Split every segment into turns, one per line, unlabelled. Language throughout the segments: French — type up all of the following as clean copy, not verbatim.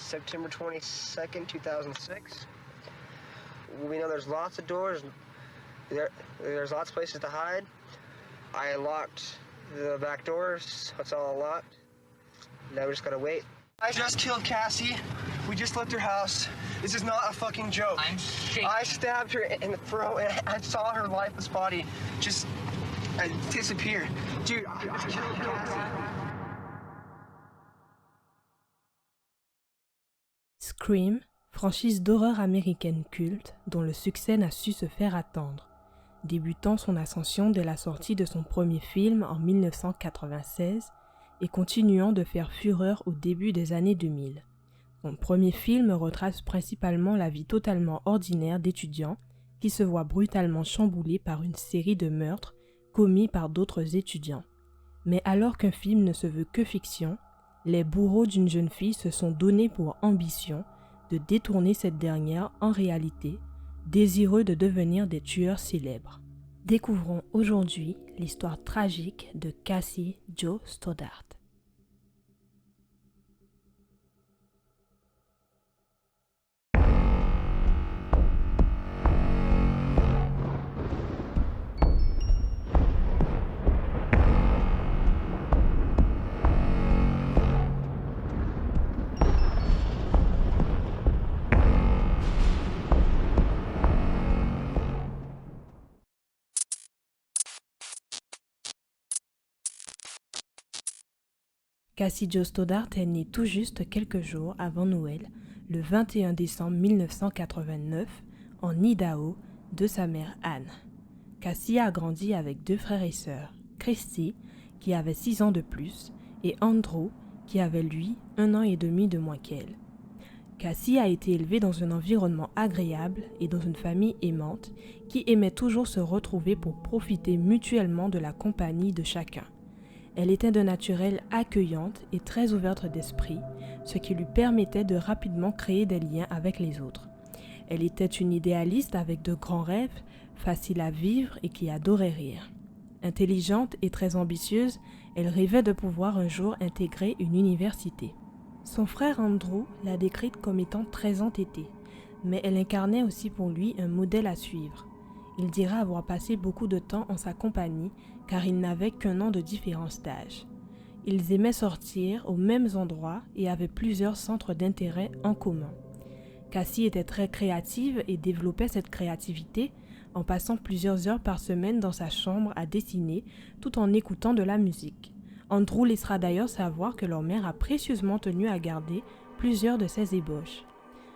September 22nd, 2006. We know there's lots of doors. There's lots of places to hide. I locked the back doors, so it's all locked. Now we just gotta wait. I just killed Cassie. We just left her house. This is not a fucking joke.
I'm shaking.
I stabbed her in the throat and I saw her lifeless body just disappear. Dude, I just killed Cassie.
Scream, franchise d'horreur américaine culte dont le succès n'a su se faire attendre, débutant son ascension dès la sortie de son premier film en 1996 et continuant de faire fureur au début des années 2000. Son premier film retrace principalement la vie totalement ordinaire d'étudiants qui se voient brutalement chamboulés par une série de meurtres commis par d'autres étudiants. Mais alors qu'un film ne se veut que fiction, les bourreaux d'une jeune fille se sont donnés pour ambition de détourner cette dernière en réalité, désireux de devenir des tueurs célèbres. Découvrons aujourd'hui l'histoire tragique de Cassie Jo Stoddart. Cassie Jo Stoddart est née tout juste quelques jours avant Noël, le 21 décembre 1989, en Idaho, de sa mère Anne. Cassie a grandi avec 2 frères et sœurs, Christy, qui avait 6 ans de plus, et Andrew, qui avait lui 1 an et demi de moins qu'elle. Cassie a été élevée dans un environnement agréable et dans une famille aimante qui aimait toujours se retrouver pour profiter mutuellement de la compagnie de chacun. Elle était de naturel accueillante et très ouverte d'esprit, ce qui lui permettait de rapidement créer des liens avec les autres. Elle était une idéaliste avec de grands rêves, facile à vivre et qui adorait rire. Intelligente et très ambitieuse, elle rêvait de pouvoir un jour intégrer une université. Son frère Andrew l'a décrite comme étant très entêtée, mais elle incarnait aussi pour lui un modèle à suivre. Il dira avoir passé beaucoup de temps en sa compagnie car ils n'avaient qu'un an de différence d'âge. Ils aimaient sortir aux mêmes endroits et avaient plusieurs centres d'intérêt en commun. Cassie était très créative et développait cette créativité en passant plusieurs heures par semaine dans sa chambre à dessiner tout en écoutant de la musique. Andrew laissera d'ailleurs savoir que leur mère a précieusement tenu à garder plusieurs de ses ébauches.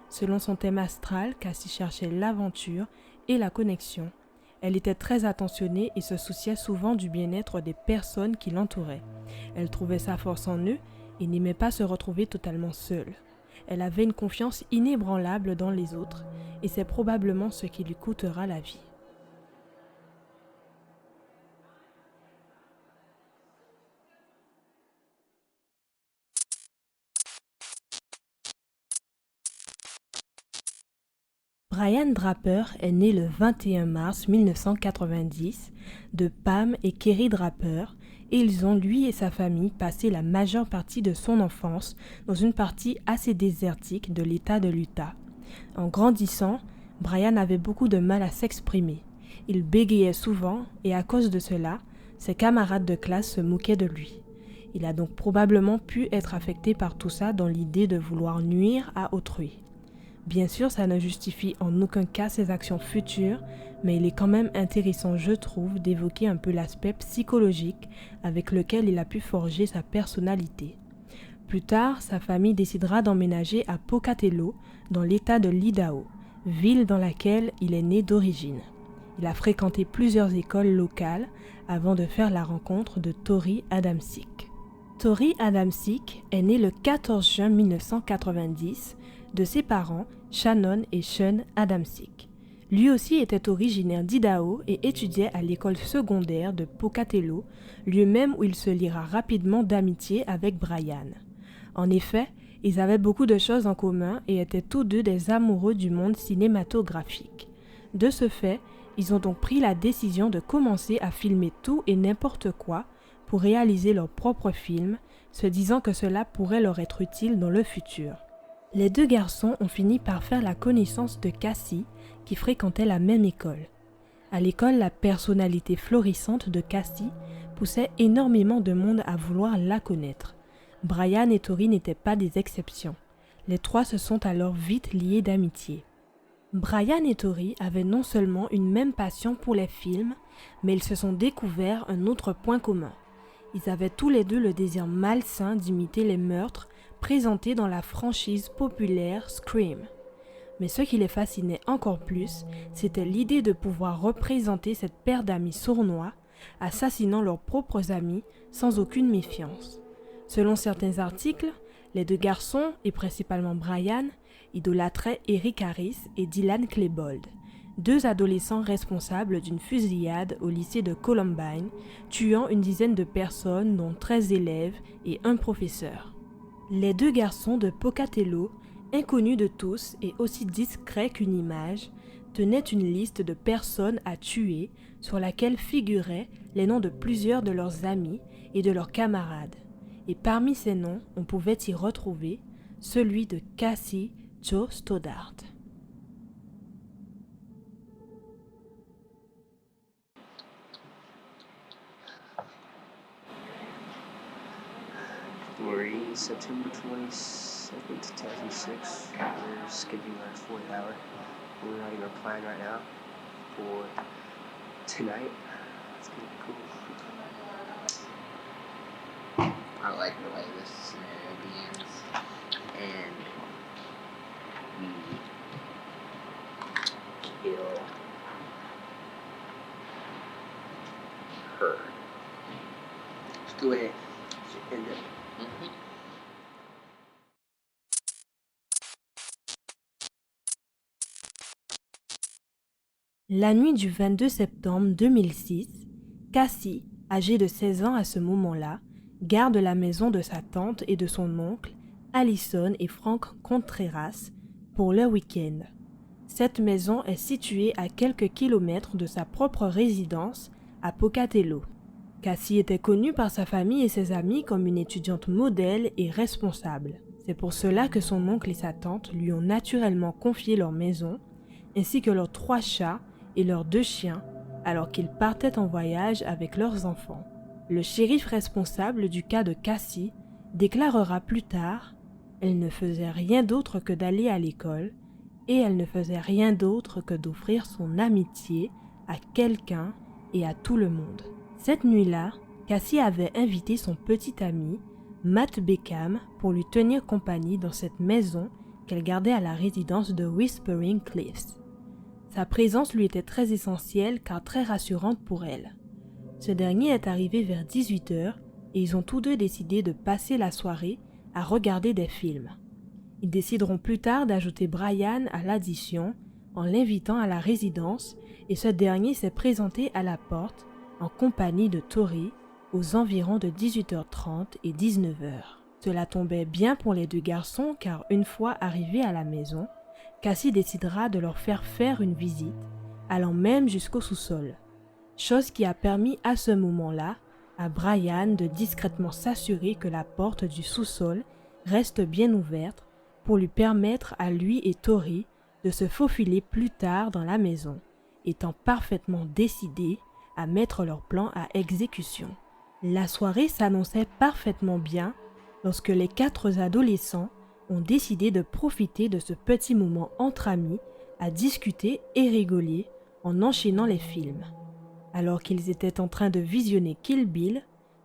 Selon son thème astral, Cassie cherchait l'aventure et la connexion. Elle était très attentionnée et se souciait souvent du bien-être des personnes qui l'entouraient. Elle trouvait sa force en eux et n'aimait pas se retrouver totalement seule. Elle avait une confiance inébranlable dans les autres et c'est probablement ce qui lui coûtera la vie. Brian Draper est né le 21 mars 1990 de Pam et Kerry Draper et ils ont, lui et sa famille, passé la majeure partie de son enfance dans une partie assez désertique de l'État de l'Utah. En grandissant, Brian avait beaucoup de mal à s'exprimer. Il bégayait souvent et à cause de cela, ses camarades de classe se moquaient de lui. Il a donc probablement pu être affecté par tout ça dans l'idée de vouloir nuire à autrui. Bien sûr, ça ne justifie en aucun cas ses actions futures, mais il est quand même intéressant, je trouve, d'évoquer un peu l'aspect psychologique avec lequel il a pu forger sa personnalité. Plus tard, sa famille décidera d'emménager à Pocatello, dans l'État de l'Idaho, ville dans laquelle il est né d'origine. Il a fréquenté plusieurs écoles locales avant de faire la rencontre de Tori Adamczyk. Tori Adamczyk est né le 14 juin 1990 de ses parents Shannon et Sean Adamczyk. Lui aussi était originaire d'Idaho et étudiait à l'école secondaire de Pocatello, lieu même où il se liera rapidement d'amitié avec Brian. En effet, ils avaient beaucoup de choses en commun et étaient tous deux des amoureux du monde cinématographique. De ce fait, ils ont donc pris la décision de commencer à filmer tout et n'importe quoi pour réaliser leur propre film, se disant que cela pourrait leur être utile dans le futur. Les deux garçons ont fini par faire la connaissance de Cassie, qui fréquentait la même école. À l'école, la personnalité florissante de Cassie poussait énormément de monde à vouloir la connaître. Brian et Tori n'étaient pas des exceptions. Les trois se sont alors vite liés d'amitié. Brian et Tori avaient non seulement une même passion pour les films, mais ils se sont découverts un autre point commun. Ils avaient tous les deux le désir malsain d'imiter les meurtres présentés dans la franchise populaire Scream. Mais ce qui les fascinait encore plus, c'était l'idée de pouvoir représenter cette paire d'amis sournois, assassinant leurs propres amis sans aucune méfiance. Selon certains articles, les deux garçons, et principalement Brian, idolâtraient Eric Harris et Dylan Klebold, deux adolescents responsables d'une fusillade au lycée de Columbine, tuant une dizaine de personnes, dont 13 élèves et un professeur. Les deux garçons de Pocatello, inconnus de tous et aussi discrets qu'une image, tenaient une liste de personnes à tuer sur laquelle figuraient les noms de plusieurs de leurs amis et de leurs camarades. Et parmi ces noms, on pouvait y retrouver celui de Cassie Jo Stoddart.
Marie, September 22nd, 2006. We're skipping our 4th hour. We're writing our plan right now for tonight. It's gonna be cool.
I like the way this scenario begins, and we kill her.
Just go ahead. End it.
La nuit du 22 septembre 2006, Cassie, âgée de 16 ans à ce moment-là, garde la maison de sa tante et de son oncle, Allison et Frank Contreras, pour leur week-end. Cette maison est située à quelques kilomètres de sa propre résidence à Pocatello. Cassie était connue par sa famille et ses amis comme une étudiante modèle et responsable. C'est pour cela que son oncle et sa tante lui ont naturellement confié leur maison, ainsi que leurs 3 chats et leurs 2 chiens, alors qu'ils partaient en voyage avec leurs enfants. Le shérif responsable du cas de Cassie déclarera plus tard « Elle ne faisait rien d'autre que d'aller à l'école et elle ne faisait rien d'autre que d'offrir son amitié à quelqu'un et à tout le monde. » Cette nuit-là, Cassie avait invité son petit ami, Matt Beckham, pour lui tenir compagnie dans cette maison qu'elle gardait à la résidence de Whispering Cliffs. Sa présence lui était très essentielle car très rassurante pour elle. Ce dernier est arrivé vers 18h et ils ont tous deux décidé de passer la soirée à regarder des films. Ils décideront plus tard d'ajouter Brian à l'addition en l'invitant à la résidence et ce dernier s'est présenté à la porte en compagnie de Tori aux environs de 18h30 et 19h. Cela tombait bien pour les deux garçons car une fois arrivés à la maison, Cassie décidera de leur faire une visite, allant même jusqu'au sous-sol. Chose qui a permis à ce moment-là à Brian de discrètement s'assurer que la porte du sous-sol reste bien ouverte pour lui permettre à lui et Tori de se faufiler plus tard dans la maison, étant parfaitement décidés à mettre leur plan à exécution. La soirée s'annonçait parfaitement bien lorsque les 4 adolescents ont décidé de profiter de ce petit moment entre amis à discuter et rigoler en enchaînant les films. Alors qu'ils étaient en train de visionner Kill Bill,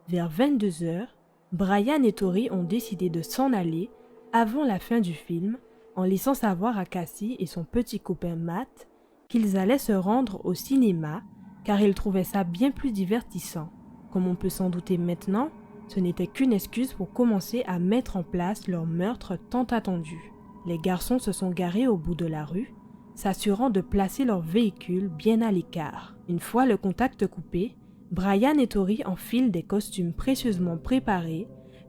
vers 22h, Brian et Tori ont décidé de s'en aller avant la fin du film en laissant savoir à Cassie et son petit copain Matt qu'ils allaient se rendre au cinéma car ils trouvaient ça bien plus divertissant. Comme on peut s'en douter maintenant, ce n'était qu'une excuse pour commencer à mettre en place leur meurtre tant attendu. Les garçons se sont garés au bout de la rue, s'assurant de placer leur véhicule bien à l'écart. Une fois le contact coupé, Brian et Tori enfilent des costumes précieusement préparés,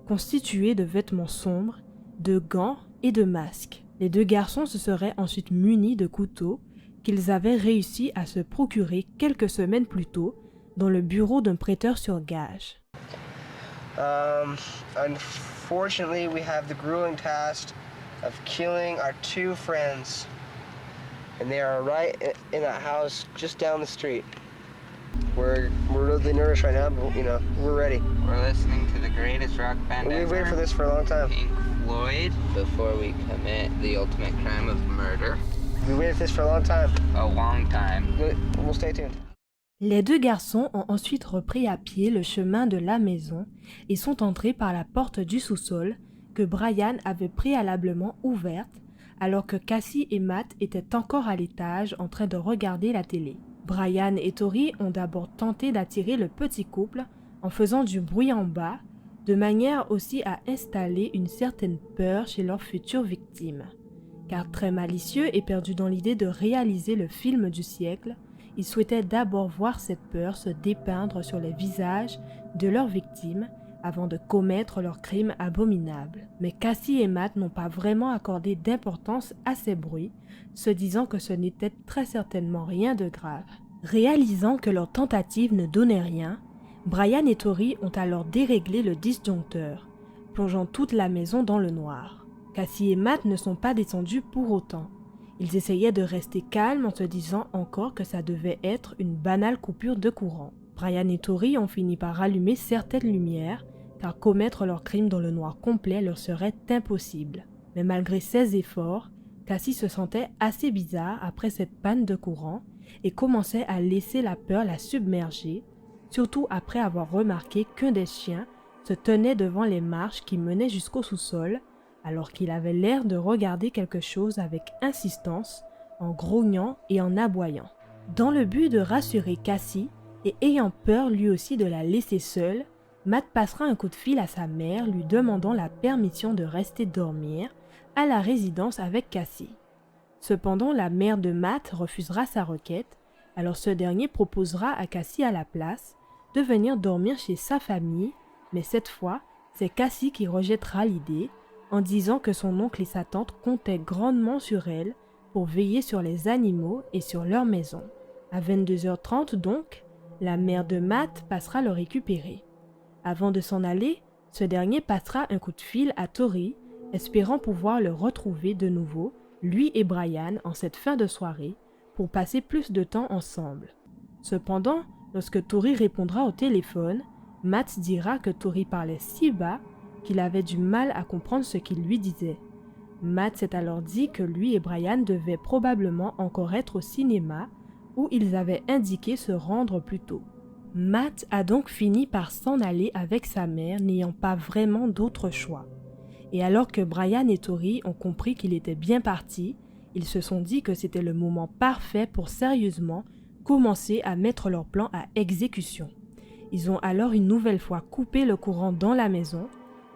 constitués de vêtements sombres, de gants et de masques. Les deux garçons se seraient ensuite munis de couteaux qu'ils avaient réussi à se procurer quelques semaines plus tôt dans le bureau d'un prêteur sur gage.
Unfortunately, we have the grueling task of killing our two friends. And they are right in that house just down the street. We're really nervous right now, but we're ready.
We're listening to the greatest rock band
We've
ever,
waited for this for a long time.
Pink Floyd, before we commit the ultimate crime of murder.
We waited for this for a long time.
A long time.
We'll stay tuned.
Les deux garçons ont ensuite repris à pied le chemin de la maison et sont entrés par la porte du sous-sol que Brian avait préalablement ouverte alors que Cassie et Matt étaient encore à l'étage en train de regarder la télé. Brian et Tori ont d'abord tenté d'attirer le petit couple en faisant du bruit en bas, de manière aussi à installer une certaine peur chez leurs futures victimes. Car très malicieux et perdus dans l'idée de réaliser le film du siècle, ils souhaitaient d'abord voir cette peur se dépeindre sur les visages de leurs victimes avant de commettre leurs crimes abominables. Mais Cassie et Matt n'ont pas vraiment accordé d'importance à ces bruits, se disant que ce n'était très certainement rien de grave. Réalisant que leur tentative ne donnait rien, Brian et Tori ont alors déréglé le disjoncteur, plongeant toute la maison dans le noir. Cassie et Matt ne sont pas descendus pour autant. Ils essayaient de rester calmes en se disant encore que ça devait être une banale coupure de courant. Brian et Tori ont fini par allumer certaines lumières, car commettre leur crime dans le noir complet leur serait impossible. Mais malgré ces efforts, Cassie se sentait assez bizarre après cette panne de courant et commençait à laisser la peur la submerger, surtout après avoir remarqué qu'un des chiens se tenait devant les marches qui menaient jusqu'au sous-sol, alors qu'il avait l'air de regarder quelque chose avec insistance, en grognant et en aboyant. Dans le but de rassurer Cassie, et ayant peur lui aussi de la laisser seule, Matt passera un coup de fil à sa mère lui demandant la permission de rester dormir à la résidence avec Cassie. Cependant, la mère de Matt refusera sa requête, alors ce dernier proposera à Cassie à la place de venir dormir chez sa famille, mais cette fois, c'est Cassie qui rejettera l'idée, en disant que son oncle et sa tante comptaient grandement sur elle pour veiller sur les animaux et sur leur maison. À 22h30 donc, la mère de Matt passera le récupérer. Avant de s'en aller, ce dernier passera un coup de fil à Tori, espérant pouvoir le retrouver de nouveau, lui et Brian, en cette fin de soirée, pour passer plus de temps ensemble. Cependant, lorsque Tori répondra au téléphone, Matt dira que Tori parlait si bas qu'il avait du mal à comprendre ce qu'il lui disait. Matt s'est alors dit que lui et Brian devaient probablement encore être au cinéma où ils avaient indiqué se rendre plus tôt. Matt a donc fini par s'en aller avec sa mère, n'ayant pas vraiment d'autre choix. Et alors que Brian et Tori ont compris qu'il était bien parti, ils se sont dit que c'était le moment parfait pour sérieusement commencer à mettre leur plan à exécution. Ils ont alors une nouvelle fois coupé le courant dans la maison,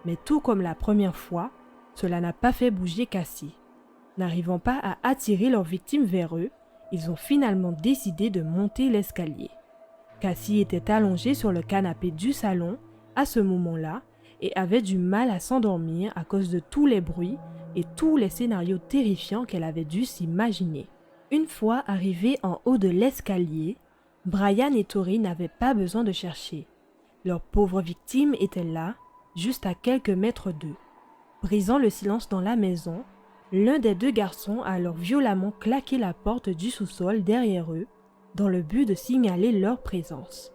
mais tout comme la première fois, cela n'a pas fait bouger Cassie. N'arrivant pas à attirer leurs victimes vers eux, ils ont finalement décidé de monter l'escalier. Cassie était allongée sur le canapé du salon à ce moment-là et avait du mal à s'endormir à cause de tous les bruits et tous les scénarios terrifiants qu'elle avait dû s'imaginer. Une fois arrivés en haut de l'escalier, Brian et Tori n'avaient pas besoin de chercher. Leur pauvre victime était là, juste à quelques mètres d'eux. Brisant le silence dans la maison, l'un des deux garçons a alors violemment claqué la porte du sous-sol derrière eux, dans le but de signaler leur présence.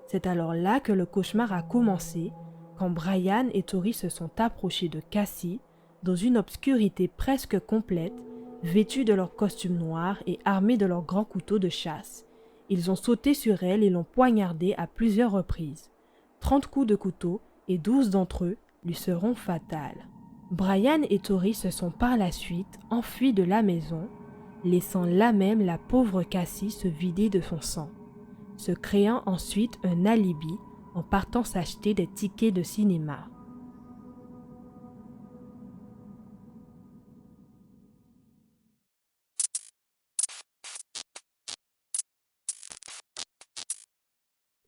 C'est alors là que le cauchemar a commencé, quand Brian et Tori se sont approchés de Cassie, dans une obscurité presque complète, vêtus de leurs costumes noirs et armés de leurs grands couteaux de chasse. Ils ont sauté sur elle et l'ont poignardée à plusieurs reprises. 30 coups de couteau et 12 d'entre eux lui seront fatals. Brian et Tori se sont par la suite enfuis de la maison, laissant là même la pauvre Cassie se vider de son sang, se créant ensuite un alibi en partant s'acheter des tickets de cinéma.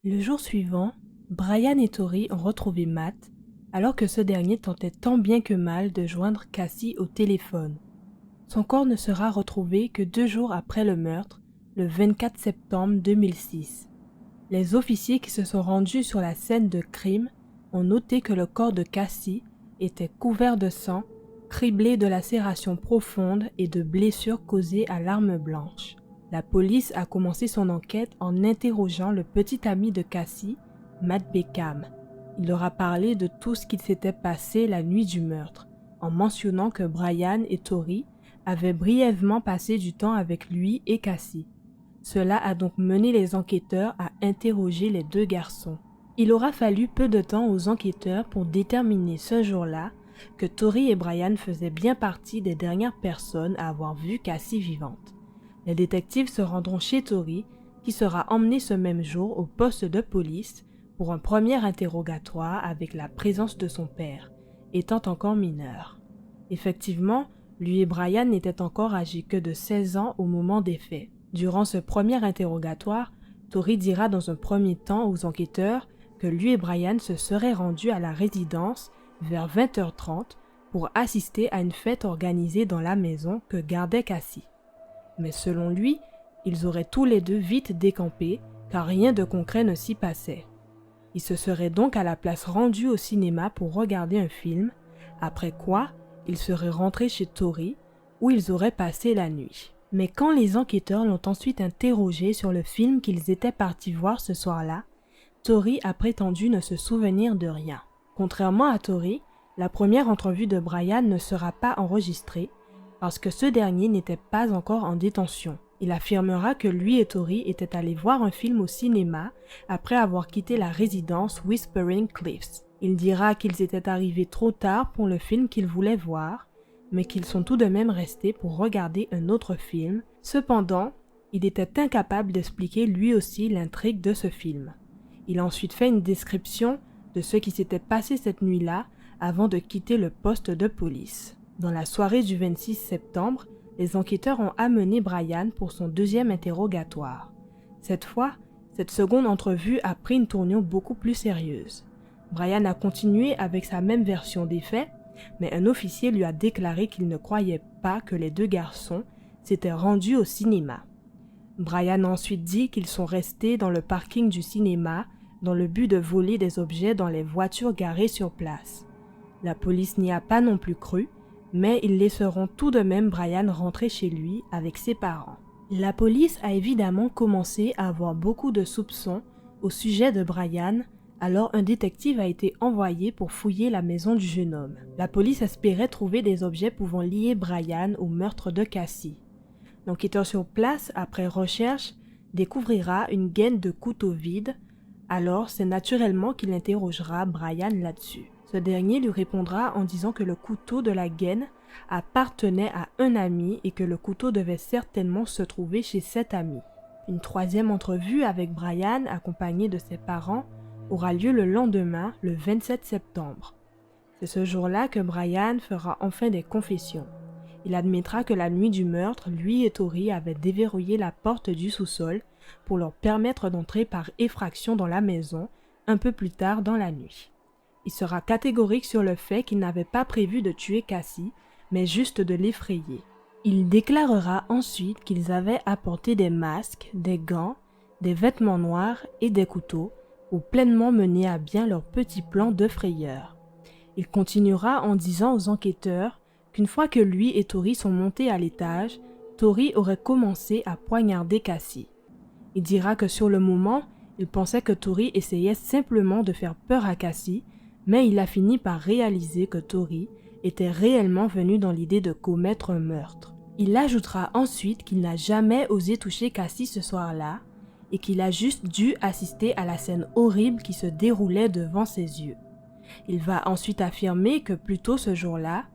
Le jour suivant, Brian et Tori ont retrouvé Matt, alors que ce dernier tentait tant bien que mal de joindre Cassie au téléphone. Son corps ne sera retrouvé que 2 jours après le meurtre, le 24 septembre 2006. Les officiers qui se sont rendus sur la scène de crime ont noté que le corps de Cassie était couvert de sang criblé de lacérations profondes et de blessures causées à l'arme blanche. La police a commencé son enquête en interrogeant le petit ami de Cassie, Matt Beckham. Il leur a parlé de tout ce qu'il s'était passé la nuit du meurtre, en mentionnant que Brian et Tori avaient brièvement passé du temps avec lui et Cassie. Cela a donc mené les enquêteurs à interroger les deux garçons. Il aura fallu peu de temps aux enquêteurs pour déterminer ce jour-là que Tori et Brian faisaient bien partie des dernières personnes à avoir vu Cassie vivante. Les détectives se rendront chez Tori, qui sera emmenée ce même jour au poste de police pour un premier interrogatoire avec la présence de son père, étant encore mineur. Effectivement, lui et Brian n'étaient encore âgés que de 16 ans au moment des faits. Durant ce premier interrogatoire, Tori dira dans un premier temps aux enquêteurs que lui et Brian se seraient rendus à la résidence vers 20h30 pour assister à une fête organisée dans la maison que gardait Cassie. Mais selon lui, ils auraient tous les deux vite décampé car rien de concret ne s'y passait. Ils se seraient donc à la place rendus au cinéma pour regarder un film, après quoi ils seraient rentrés chez Tori où ils auraient passé la nuit. Mais quand les enquêteurs l'ont ensuite interrogé sur le film qu'ils étaient partis voir ce soir-là, Tori a prétendu ne se souvenir de rien. Contrairement à Tori, la première entrevue de Brian ne sera pas enregistrée parce que ce dernier n'était pas encore en détention. Il affirmera que lui et Tori étaient allés voir un film au cinéma après avoir quitté la résidence Whispering Cliffs. Il dira qu'ils étaient arrivés trop tard pour le film qu'ils voulaient voir, mais qu'ils sont tout de même restés pour regarder un autre film. Cependant, il était incapable d'expliquer lui aussi l'intrigue de ce film. Il a ensuite fait une description de ce qui s'était passé cette nuit-là avant de quitter le poste de police. Dans la soirée du 26 septembre, les enquêteurs ont amené Brian pour son deuxième interrogatoire. Cette fois, cette seconde entrevue a pris une tournure beaucoup plus sérieuse. Brian a continué avec sa même version des faits, mais un officier lui a déclaré qu'il ne croyait pas que les deux garçons s'étaient rendus au cinéma. Brian a ensuite dit qu'ils sont restés dans le parking du cinéma dans le but de voler des objets dans les voitures garées sur place. La police n'y a pas non plus cru, mais ils laisseront tout de même Brian rentrer chez lui avec ses parents. La police a évidemment commencé à avoir beaucoup de soupçons au sujet de Brian, alors un détective a été envoyé pour fouiller la maison du jeune homme. La police espérait trouver des objets pouvant lier Brian au meurtre de Cassie. L'enquêteur sur place, après recherche, découvrira une gaine de couteau vide, alors c'est naturellement qu'il interrogera Brian là-dessus. Ce dernier lui répondra en disant que le couteau de la gaine appartenait à un ami et que le couteau devait certainement se trouver chez cet ami. Une troisième entrevue avec Brian, accompagné de ses parents, aura lieu le lendemain, le 27 septembre. C'est ce jour-là que Brian fera enfin des confessions. Il admettra que la nuit du meurtre, lui et Tori avaient déverrouillé la porte du sous-sol pour leur permettre d'entrer par effraction dans la maison un peu plus tard dans la nuit. Il sera catégorique sur le fait qu'il n'avait pas prévu de tuer Cassie, mais juste de l'effrayer. Il déclarera ensuite qu'ils avaient apporté des masques, des gants, des vêtements noirs et des couteaux pour pleinement mener à bien leur petit plan de frayeur. Il continuera en disant aux enquêteurs qu'une fois que lui et Tori sont montés à l'étage, Tori aurait commencé à poignarder Cassie. Il dira que sur le moment, il pensait que Tori essayait simplement de faire peur à Cassie, mais il a fini par réaliser que Tori était réellement venu dans l'idée de commettre un meurtre. Il ajoutera ensuite qu'il n'a jamais osé toucher Cassie ce soir-là et qu'il a juste dû assister à la scène horrible qui se déroulait devant ses yeux. Il va ensuite affirmer que plus tôt ce jour-là,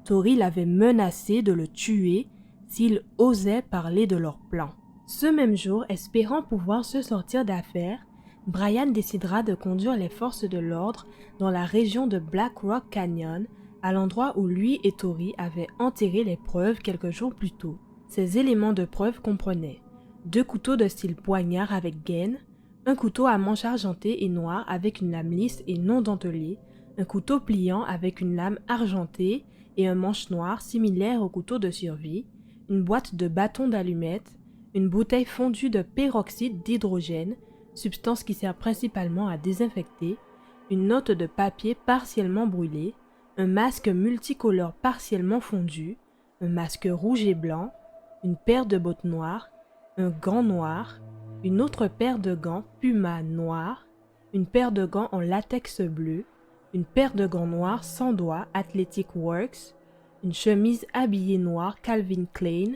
Tori l'avait menacé de le tuer s'il osait parler de leur plan. Ce même jour, espérant pouvoir se sortir d'affaire, Brian décidera de conduire les forces de l'ordre dans la région de Black Rock Canyon, à l'endroit où lui et Tori avaient enterré les preuves quelques jours plus tôt. Ces éléments de preuve comprenaient 2 couteaux de style poignard avec gaine, un couteau à manche argentée et noire avec une lame lisse et non dentelée, un couteau pliant avec une lame argentée et un manche noir similaire au couteau de survie, une boîte de bâtons d'allumettes, une bouteille fondue de peroxyde d'hydrogène, substance qui sert principalement à désinfecter, une note de papier partiellement brûlée, un masque multicolore partiellement fondu, un masque rouge et blanc, une paire de bottes noires, un gant noir, une autre paire de gants Puma noirs, une paire de gants en latex bleu, une paire de gants noirs sans doigts Athletic Works, une chemise habillée noire Calvin Klein,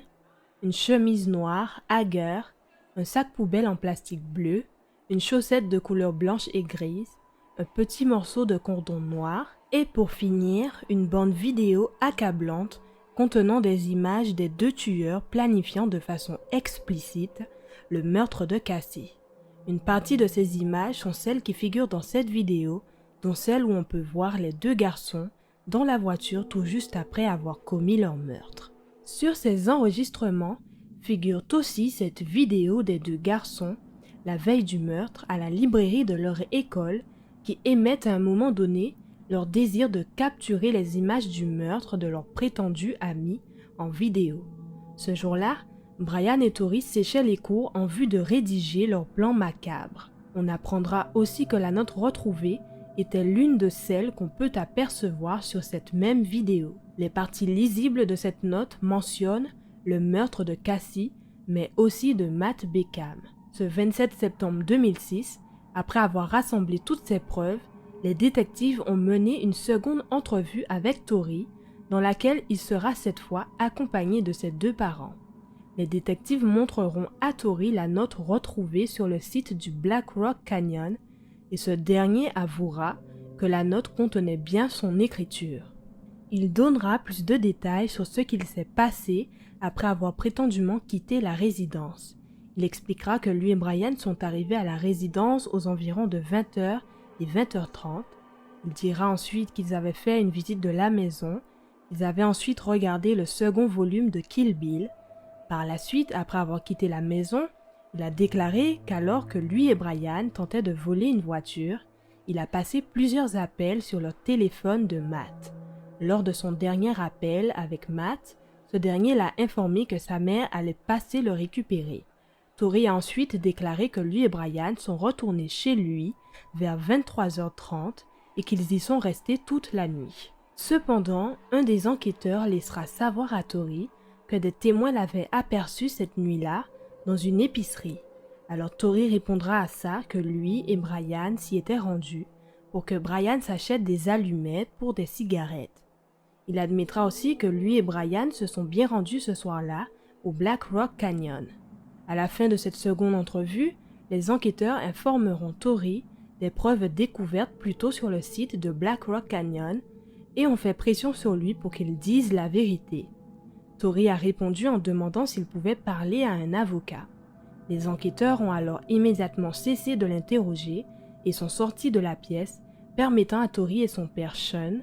une chemise noire Hagger, un sac poubelle en plastique bleu, une chaussette de couleur blanche et grise, un petit morceau de cordon noir et pour finir, une bande vidéo accablante contenant des images des deux tueurs planifiant de façon explicite le meurtre de Cassie. Une partie de ces images sont celles qui figurent dans cette vidéo, dont celle où on peut voir les deux garçons dans la voiture tout juste après avoir commis leur meurtre. Sur ces enregistrements figure aussi cette vidéo des deux garçons, la veille du meurtre, à la librairie de leur école, qui émettent à un moment donné leur désir de capturer les images du meurtre de leur prétendu ami en vidéo. Ce jour-là, Brian et Tori séchaient les cours en vue de rédiger leur plan macabre. On apprendra aussi que la note retrouvée était l'une de celles qu'on peut apercevoir sur cette même vidéo. Les parties lisibles de cette note mentionnent le meurtre de Cassie, mais aussi de Matt Beckham. Ce 27 septembre 2006, après avoir rassemblé toutes ces preuves, les détectives ont mené une seconde entrevue avec Tori, dans laquelle il sera cette fois accompagné de ses deux parents. Les détectives montreront à Tori la note retrouvée sur le site du Black Rock Canyon et ce dernier avouera que la note contenait bien son écriture. Il donnera plus de détails sur ce qu'il s'est passé après avoir prétendument quitté la résidence. Il expliquera que lui et Brian sont arrivés à la résidence aux environs de 20h et 20h30. Il dira ensuite qu'ils avaient fait une visite de la maison. Ils avaient ensuite regardé le second volume de Kill Bill. Par la suite, après avoir quitté la maison, il a déclaré qu'alors que lui et Brian tentaient de voler une voiture, il a passé plusieurs appels sur le téléphone de Matt. Lors de son dernier appel avec Matt, ce dernier l'a informé que sa mère allait passer le récupérer. Tori a ensuite déclaré que lui et Brian sont retournés chez lui vers 23h30 et qu'ils y sont restés toute la nuit. Cependant, un des enquêteurs laissera savoir à Tori que des témoins l'avaient aperçu cette nuit-là dans une épicerie. Alors Tori répondra à ça que lui et Brian s'y étaient rendus pour que Brian s'achète des allumettes pour des cigarettes. Il admettra aussi que lui et Brian se sont bien rendus ce soir-là au Black Rock Canyon. À la fin de cette seconde entrevue, les enquêteurs informeront Tori des preuves découvertes plus tôt sur le site de Black Rock Canyon et ont fait pression sur lui pour qu'il dise la vérité. Tori a répondu en demandant s'il pouvait parler à un avocat. Les enquêteurs ont alors immédiatement cessé de l'interroger et sont sortis de la pièce, permettant à Tori et son père Sean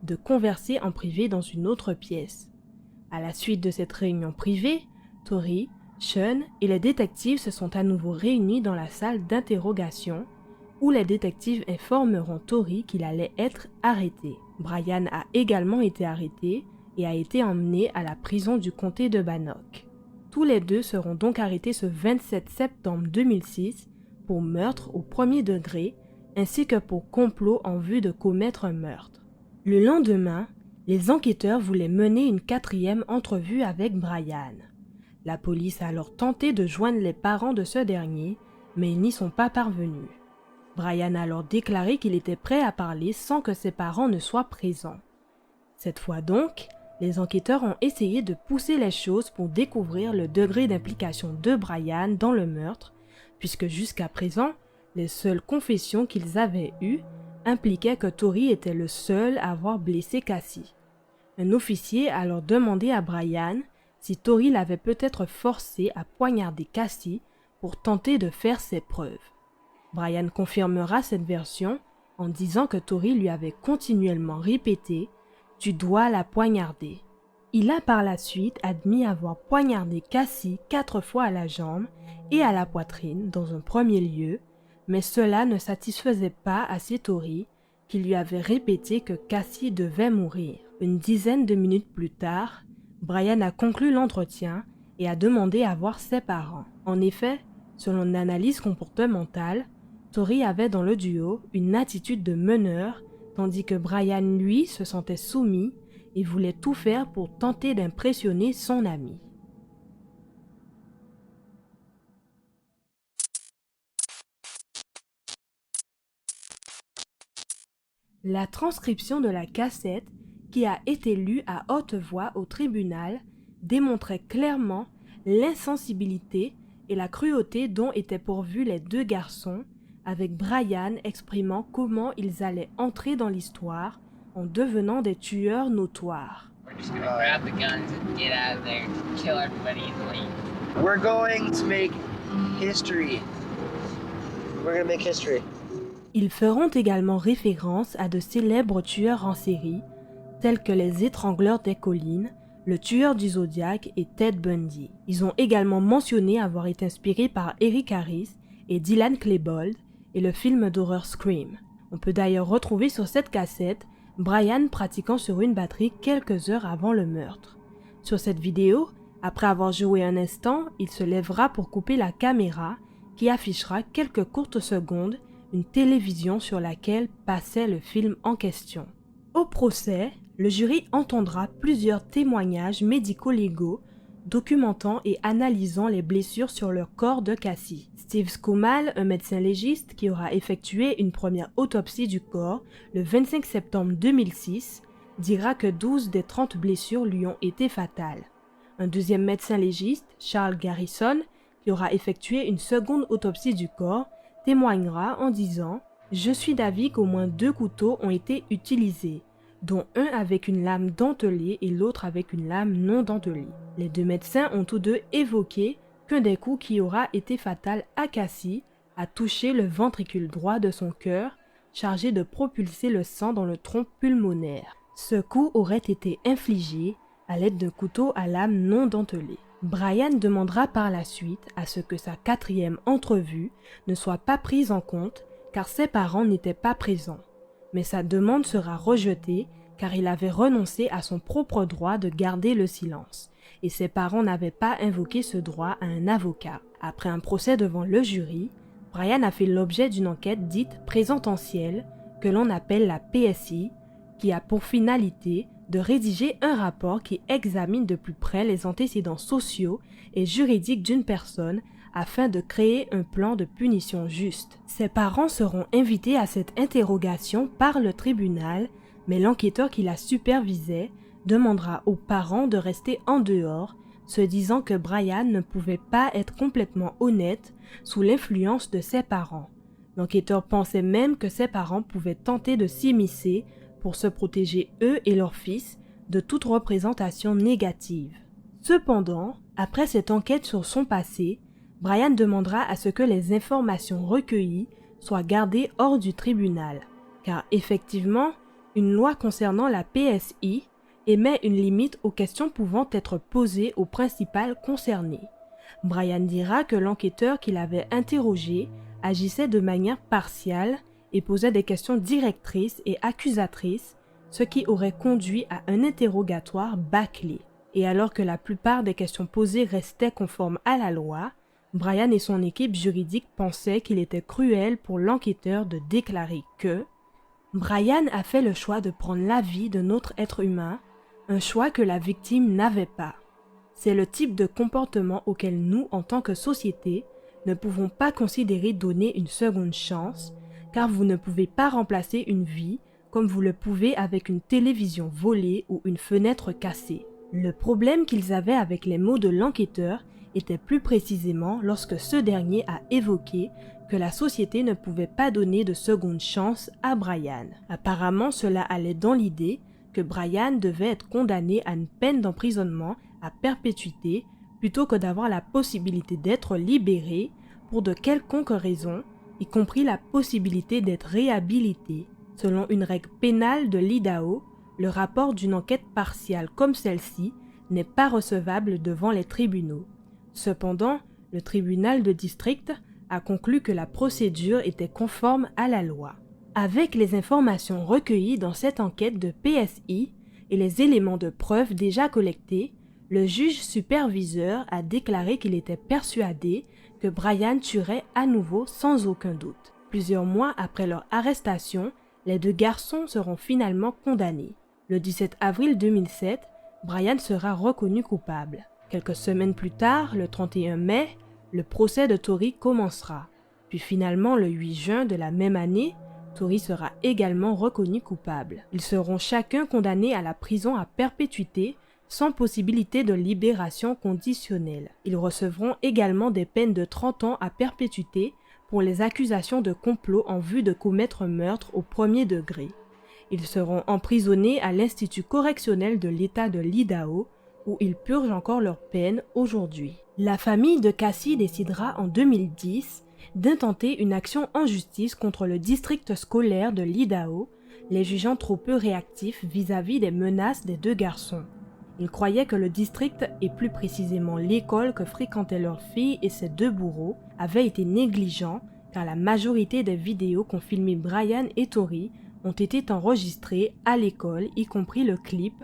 de converser en privé dans une autre pièce. À la suite de cette réunion privée, Tori, Sean et les détectives se sont à nouveau réunis dans la salle d'interrogation où les détectives informeront Tori qu'il allait être arrêté. Brian a également été arrêté et a été emmené à la prison du comté de Bannock. Tous les deux seront donc arrêtés ce 27 septembre 2006 pour meurtre au premier degré ainsi que pour complot en vue de commettre un meurtre. Le lendemain, les enquêteurs voulaient mener une quatrième entrevue avec Brian. La police a alors tenté de joindre les parents de ce dernier, mais ils n'y sont pas parvenus. Brian a alors déclaré qu'il était prêt à parler sans que ses parents ne soient présents. Cette fois donc, les enquêteurs ont essayé de pousser les choses pour découvrir le degré d'implication de Brian dans le meurtre, puisque jusqu'à présent, les seules confessions qu'ils avaient eues impliquaient que Tori était le seul à avoir blessé Cassie. Un officier a alors demandé à Brian si Tori l'avait peut-être forcé à poignarder Cassie pour tenter de faire ses preuves. Brian confirmera cette version en disant que Tori lui avait continuellement répété « Tu dois la poignarder ». Il a par la suite admis avoir poignardé Cassie 4 fois à la jambe et à la poitrine dans un premier lieu, mais cela ne satisfaisait pas assez Tori, qui lui avait répété que Cassie devait mourir. Une dizaine de minutes plus tard, Brian a conclu l'entretien et a demandé à voir ses parents. En effet, selon l'analyse comportementale, Tori avait dans le duo une attitude de meneur, tandis que Brian, lui, se sentait soumis et voulait tout faire pour tenter d'impressionner son ami. La transcription de la cassette, qui a été lue à haute voix au tribunal, démontrait clairement l'insensibilité et la cruauté dont étaient pourvus les deux garçons, avec Brian exprimant comment ils allaient entrer dans l'histoire en devenant des tueurs notoires.
We're just gonna grab the guns and get out of there and kill everybody and leave.
We're going to make history. We're gonna make history.
Ils feront également référence à de célèbres tueurs en série, tels que les étrangleurs des collines, le tueur du Zodiac et Ted Bundy. Ils ont également mentionné avoir été inspirés par Eric Harris et Dylan Klebold et le film d'horreur Scream. On peut d'ailleurs retrouver sur cette cassette Brian pratiquant sur une batterie quelques heures avant le meurtre. Sur cette vidéo, après avoir joué un instant, il se lèvera pour couper la caméra qui affichera quelques courtes secondes une télévision sur laquelle passait le film en question. Au procès, le jury entendra plusieurs témoignages médico-légaux documentant et analysant les blessures sur le corps de Cassie. Steve Skumal, un médecin légiste qui aura effectué une première autopsie du corps le 25 septembre 2006, dira que 12 des 30 blessures lui ont été fatales. Un deuxième médecin légiste, Charles Garrison, qui aura effectué une seconde autopsie du corps, témoignera en disant « Je suis d'avis qu'au moins 2 couteaux ont été utilisés, dont un avec une lame dentelée et l'autre avec une lame non dentelée. » Les deux médecins ont tous deux évoqué qu'un des coups qui aura été fatal à Cassie a touché le ventricule droit de son cœur, chargé de propulser le sang dans le tronc pulmonaire. Ce coup aurait été infligé à l'aide d'un couteau à lame non dentelée. Brian demandera par la suite à ce que sa 4e entrevue ne soit pas prise en compte car ses parents n'étaient pas présents. Mais sa demande sera rejetée car il avait renoncé à son propre droit de garder le silence et ses parents n'avaient pas invoqué ce droit à un avocat. Après un procès devant le jury, Brian a fait l'objet d'une enquête dite présententielle que l'on appelle la PSI qui a pour finalité de rédiger un rapport qui examine de plus près les antécédents sociaux et juridiques d'une personne afin de créer un plan de punition juste. Ses parents seront invités à cette interrogation par le tribunal, mais l'enquêteur qui la supervisait demandera aux parents de rester en dehors, se disant que Brian ne pouvait pas être complètement honnête sous l'influence de ses parents. L'enquêteur pensait même que ses parents pouvaient tenter de s'immiscer pour se protéger eux et leur fils de toute représentation négative. Cependant, après cette enquête sur son passé, Brian demandera à ce que les informations recueillies soient gardées hors du tribunal, car effectivement, une loi concernant la PSI émet une limite aux questions pouvant être posées au principal concerné. Brian dira que l'enquêteur qu'il avait interrogé agissait de manière partiale et posait des questions directrices et accusatrices, ce qui aurait conduit à un interrogatoire bâclé. Et alors que la plupart des questions posées restaient conformes à la loi, Brian et son équipe juridique pensaient qu'il était cruel pour l'enquêteur de déclarer que Brian a fait le choix de prendre la vie d'un autre être humain, un choix que la victime n'avait pas. C'est le type de comportement auquel nous, en tant que société, ne pouvons pas considérer donner une seconde chance, car vous ne pouvez pas remplacer une vie comme vous le pouvez avec une télévision volée ou une fenêtre cassée. Le problème qu'ils avaient avec les mots de l'enquêteur était plus précisément lorsque ce dernier a évoqué que la société ne pouvait pas donner de seconde chance à Brian. Apparemment, cela allait dans l'idée que Brian devait être condamné à une peine d'emprisonnement à perpétuité plutôt que d'avoir la possibilité d'être libéré pour de quelconques raisons, y compris la possibilité d'être réhabilité. Selon une règle pénale de l'Idaho, le rapport d'une enquête partiale comme celle-ci n'est pas recevable devant les tribunaux. Cependant, le tribunal de district a conclu que la procédure était conforme à la loi. Avec les informations recueillies dans cette enquête de PSI et les éléments de preuve déjà collectés, le juge superviseur a déclaré qu'il était persuadé que Brian tuerait à nouveau sans aucun doute. Plusieurs mois après leur arrestation, les deux garçons seront finalement condamnés. Le 17 avril 2007, Brian sera reconnu coupable. Quelques semaines plus tard, le 31 mai, le procès de Tory commencera. Puis finalement, le 8 juin de la même année, Tory sera également reconnu coupable. Ils seront chacun condamnés à la prison à perpétuité sans possibilité de libération conditionnelle. Ils recevront également des peines de 30 ans à perpétuité pour les accusations de complot en vue de commettre meurtre au premier degré. Ils seront emprisonnés à l'Institut correctionnel de l'État de l'Idaho, où ils purgent encore leur peine aujourd'hui. La famille de Cassie décidera en 2010 d'intenter une action en justice contre le district scolaire de l'Idaho, les jugeant trop peu réactifs vis-à-vis des menaces des deux garçons. Ils croyaient que le district, et plus précisément l'école que fréquentaient leur fille et ses deux bourreaux, avait été négligent car la majorité des vidéos qu'ont filmé Brian et Tory ont été enregistrées à l'école, y compris le clip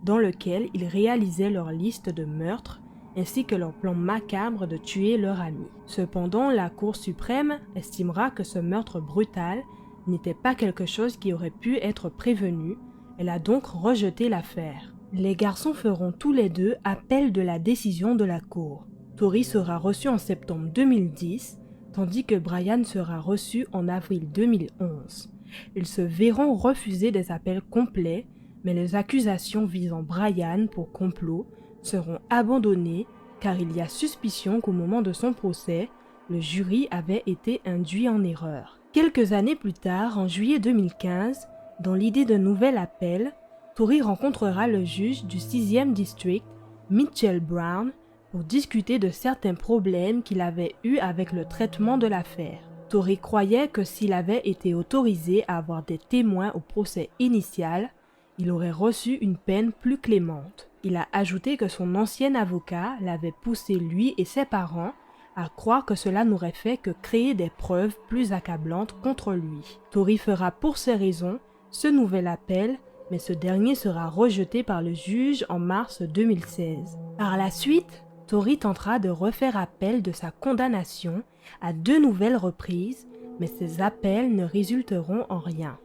dans lequel ils réalisaient leur liste de meurtres ainsi que leur plan macabre de tuer leur ami. Cependant, la Cour suprême estimera que ce meurtre brutal n'était pas quelque chose qui aurait pu être prévenu. Elle a donc rejeté l'affaire. Les garçons feront tous les deux appel de la décision de la Cour. Tory sera reçu en septembre 2010, tandis que Brian sera reçu en avril 2011. Ils se verront refuser des appels complets, mais les accusations visant Brian pour complot seront abandonnées car il y a suspicion qu'au moment de son procès, le jury avait été induit en erreur. Quelques années plus tard, en juillet 2015, dans l'idée d'un nouvel appel, Tory rencontrera le juge du 6e district, Mitchell Brown, pour discuter de certains problèmes qu'il avait eus avec le traitement de l'affaire. Tory croyait que s'il avait été autorisé à avoir des témoins au procès initial, il aurait reçu une peine plus clémente. Il a ajouté que son ancien avocat l'avait poussé lui et ses parents à croire que cela n'aurait fait que créer des preuves plus accablantes contre lui. Tory fera pour ces raisons ce nouvel appel, mais ce dernier sera rejeté par le juge en mars 2016. Par la suite, Tory tentera de refaire appel de sa condamnation à 2 nouvelles reprises, mais ces appels ne résulteront en rien.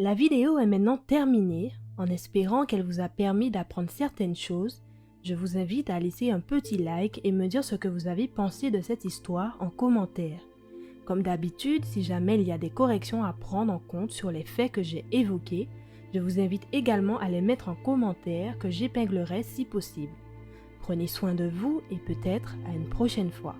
La vidéo est maintenant terminée. En espérant qu'elle vous a permis d'apprendre certaines choses, je vous invite à laisser un petit like et me dire ce que vous avez pensé de cette histoire en commentaire. Comme d'habitude, si jamais il y a des corrections à prendre en compte sur les faits que j'ai évoqués, je vous invite également à les mettre en commentaire que j'épinglerai si possible. Prenez soin de vous et peut-être à une prochaine fois.